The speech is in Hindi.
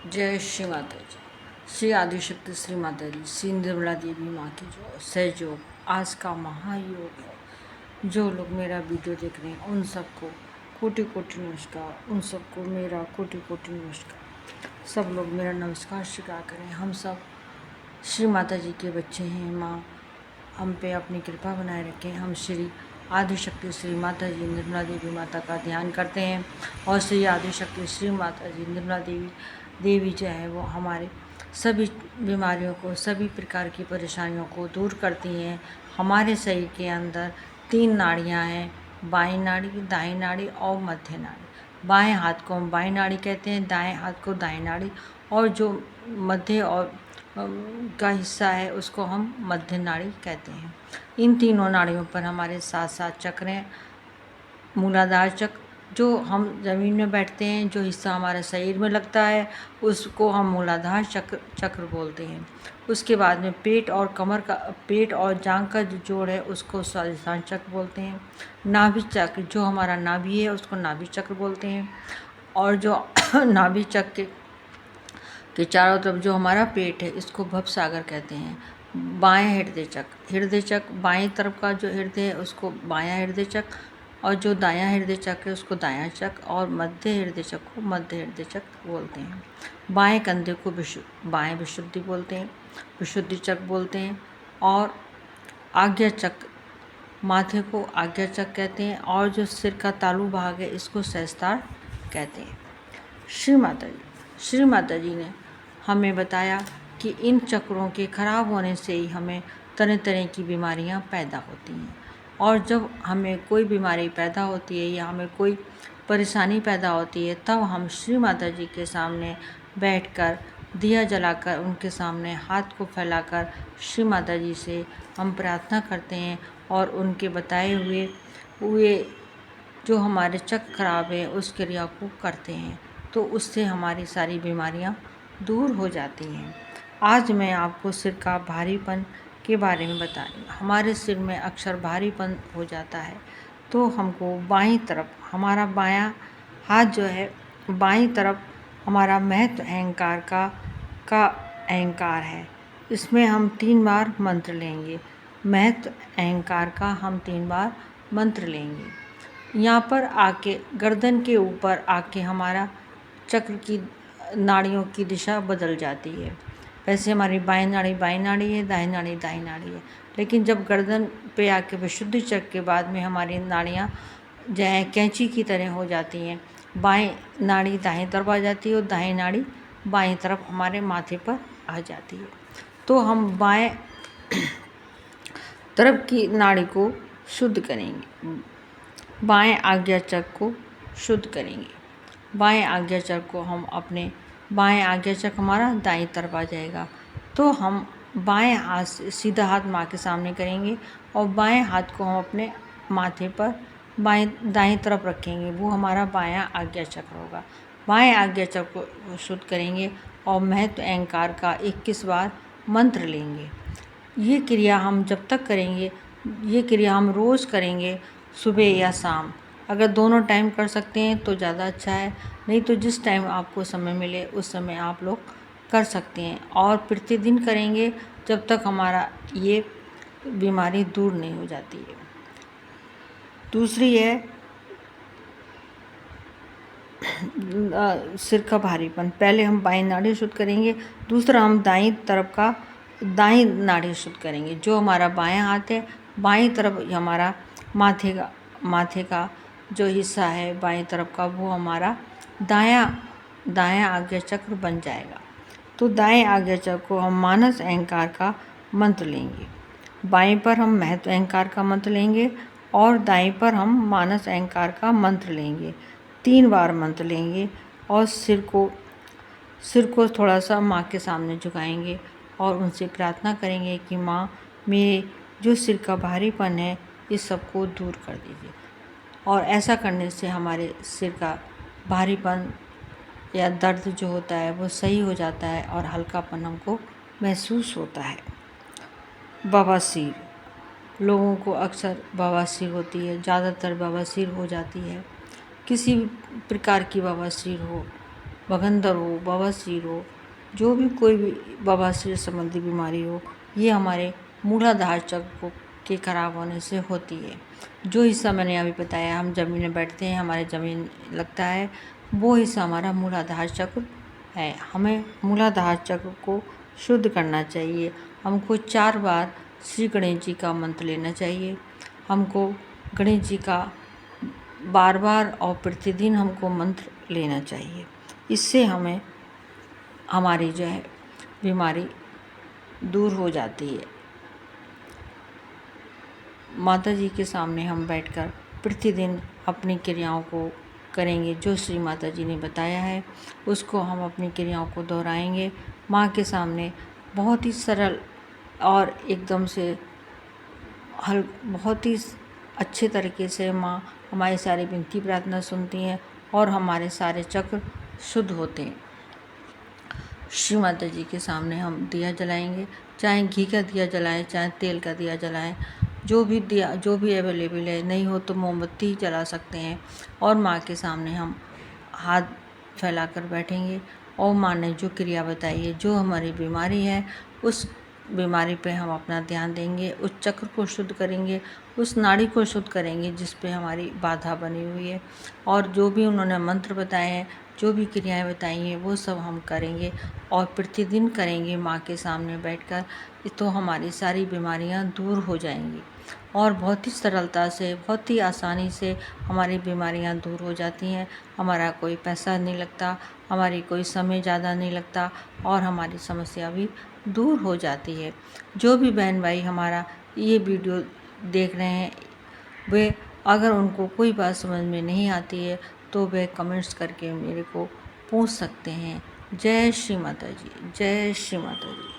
जय श्री माता जी। श्री आदिशक्ति श्री माता जी, श्री निर्मला देवी माँ की जो सहयोग आज का महायोग है। जो लोग मेरा वीडियो देख रहे हैं उन सबको कोटि कोटि नमस्कार, उन सबको मेरा कोटि कोटि नमस्कार। सब लोग मेरा नमस्कार स्वीकार करें। हम सब श्री माता जी के बच्चे हैं। माँ हम पे अपनी कृपा बनाए रखें। हम श्री आदिशक्ति श्री माता जी निर्मला देवी माता का ध्यान करते हैं और श्री आदिशक्ति श्री माता जी निर्मला देवी जो है वो हमारे सभी बीमारियों को, सभी प्रकार की परेशानियों को दूर करती हैं। हमारे शरीर के अंदर 3 नाड़ियाँ हैं, बाईं नाड़ी, दाईं नाड़ी और मध्य नाड़ी। बाएं हाथ को हम बाईं नाड़ी कहते हैं, दाएं हाथ को दाईं नाड़ी, और जो मध्य और का हिस्सा है उसको हम मध्य नाड़ी कहते हैं। इन तीनों नाड़ियों पर हमारे 7 चक्र हैं। मूलाधार चक्र, जो हम ज़मीन में बैठते हैं, जो हिस्सा हमारे शरीर में लगता है उसको हम मूलाधार चक्र बोलते हैं। उसके बाद में पेट और कमर का, पेट और जांघ का जो जोड़ है उसको स्वादिष्ठान चक्र बोलते हैं। नाभि चक्र, जो हमारा नाभि है उसको नाभि चक्र बोलते हैं। और जो नाभि चक्र के चारों तरफ जो हमारा पेट है इसको भवसागर कहते हैं। बाएं हृदय चक्र, बाएं तरफ का जो हृदय है उसको बायां हृदय चक्र, और जो दायां हृदय चक्र है उसको दायां चक्र, और मध्य हृदय चक्र को मध्य हृदय चक्र बोलते हैं। बाएं कंधे को बाएं विशुद्धि बोलते हैं, विशुद्धि चक्र बोलते हैं। और आज्ञा चक्र, माथे को आज्ञा चक्र कहते हैं। और जो सिर का तालू भाग है इसको सहस्त्रार कहते हैं। श्री माता जी ने हमें बताया कि इन चक्रों के खराब होने से ही हमें तरह तरह की बीमारियां पैदा होती हैं। और जब हमें कोई बीमारी पैदा होती है या हमें कोई परेशानी पैदा होती है तब हम श्री माता जी के सामने बैठकर दिया जलाकर उनके सामने हाथ को फैलाकर श्री माता जी से हम प्रार्थना करते हैं और उनके बताए हुए जो हमारे चक्र खराब है उस क्रिया को करते हैं, तो उससे हमारी सारी बीमारियां दूर हो जाती हैं। आज मैं आपको सिर का भारीपन के बारे में बता रही हूँ। हमारे सिर में अक्सर भारीपन हो जाता है, तो हमको बाईं तरफ, हमारा बायां हाथ जो है, बाईं तरफ हमारा महत्व अहंकार का अहंकार है। इसमें हम 3 बार मंत्र लेंगे। महत्व अहंकार का हम 3 बार मंत्र लेंगे। यहाँ पर आके गर्दन के ऊपर आके हमारा चक्र की नाड़ियों की दिशा बदल जाती है। वैसे हमारी बाईं नाड़ी है, दाईं नाड़ी है, लेकिन जब गर्दन पे आके विशुद्धि चक्र के बाद में हमारी नाड़ियाँ जो है कैंची की तरह हो जाती हैं। बाईं नाड़ी दाईं तरफ आ जाती है और दाईं नाड़ी बाईं तरफ हमारे माथे पर आ जाती है। तो हम बाएं तरफ की नाड़ी को शुद्ध करेंगे, बाएं आज्ञा चक्र को शुद्ध करेंगे। बाएं आज्ञा चक्र को हम अपने बाएं आज्ञा चक्र हमारा दाईं तरफ आ जाएगा, तो हम बाएं हाथ से सीधा हाथ माँ के सामने करेंगे और बाएं हाथ को हम अपने माथे पर दाईं तरफ रखेंगे। वो हमारा बायां आज्ञा चक्र होगा। बाएं आज्ञा चक्र को शुद्ध करेंगे और महत्व अहंकार का 21 बार मंत्र लेंगे। ये क्रिया हम जब तक करेंगे, ये क्रिया हम रोज़ करेंगे, सुबह या शाम। अगर दोनों टाइम कर सकते हैं तो ज़्यादा अच्छा है, नहीं तो जिस टाइम आपको समय मिले उस समय आप लोग कर सकते हैं। और प्रतिदिन करेंगे जब तक हमारा ये बीमारी दूर नहीं हो जाती है। दूसरी है सिर का भारीपन। पहले हम बाईं नाड़ी शुद्ध करेंगे, दूसरा हम दाईं नाड़ी शुद्ध करेंगे। जो हमारा बायां हाथ है, बाईं तरफ हमारा माथे का जो हिस्सा है बाईं तरफ का, वो हमारा दायां आज्ञा चक्र बन जाएगा। तो दाएं आज्ञा चक्र को हम मानस अहंकार का मंत्र लेंगे। बाएं पर हम महत्व अहंकार का मंत्र लेंगे और दाएं पर हम मानस अहंकार का मंत्र लेंगे। 3 बार मंत्र लेंगे और सिर को थोड़ा सा माँ के सामने झुकाएंगे और उनसे प्रार्थना करेंगे कि माँ, मेरे जो सिर का भारीपन है इस सबको दूर कर दीजिए। और ऐसा करने से हमारे सिर का भारीपन या दर्द जो होता है वो सही हो जाता है और हल्कापन हमको महसूस होता है। बवासीर, लोगों को अक्सर बवासीर होती है, ज़्यादातर बवासीर हो जाती है। किसी भी प्रकार की बवासीर हो, भगंदर हो, बवासीर हो, जो भी कोई भी बवासीर संबंधी बीमारी हो, ये हमारे मूलाधार चक्र के खराब होने से होती है। जो हिस्सा मैंने अभी बताया, हम ज़मीन में बैठते हैं, हमारे ज़मीन लगता है, वो हिस्सा हमारा मूलाधार चक्र है। हमें मूलाधार चक्र को शुद्ध करना चाहिए। हमको 4 बार श्री गणेश जी का मंत्र लेना चाहिए। हमको गणेश जी का बार बार और प्रतिदिन हमको मंत्र लेना चाहिए। इससे हमें हमारी जो है बीमारी दूर हो जाती है। माता जी के सामने हम बैठकर प्रतिदिन अपनी क्रियाओं को करेंगे। जो श्री माता जी ने बताया है उसको हम अपनी क्रियाओं को दोहराएंगे। माँ के सामने बहुत ही सरल और एकदम से बहुत ही अच्छे तरीके से माँ हमारी सारी विनती प्रार्थना सुनती हैं और हमारे सारे चक्र शुद्ध होते हैं। श्री माता जी के सामने हम दिया जलाएंगे, चाहे घी का दिया जलाएं, चाहे तेल का दिया जलाएं, जो भी अवेलेबल है। नहीं हो तो मोमबत्ती जला सकते हैं। और माँ के सामने हम हाथ फैलाकर बैठेंगे और माँ ने जो क्रिया बताई है, जो हमारी बीमारी है, उस बीमारी पे हम अपना ध्यान देंगे, उस चक्र को शुद्ध करेंगे, उस नाड़ी को शुद्ध करेंगे जिस पे हमारी बाधा बनी हुई है। और जो भी उन्होंने मंत्र बताए हैं, जो भी क्रियाएं बताई हैं, वो सब हम करेंगे और प्रतिदिन करेंगे माँ के सामने बैठकर। तो हमारी सारी बीमारियाँ दूर हो जाएंगी और बहुत ही सरलता से, बहुत ही आसानी से हमारी बीमारियाँ दूर हो जाती हैं। हमारा कोई पैसा नहीं लगता, हमारी कोई समय ज़्यादा नहीं लगता और हमारी समस्या भी दूर हो जाती है। जो भी बहन भाई हमारा ये वीडियो देख रहे हैं, वे अगर उनको कोई बात समझ में नहीं आती है तो वे कमेंट्स करके मेरे को पूछ सकते हैं। जय श्री माता जी, जय श्री माता जी।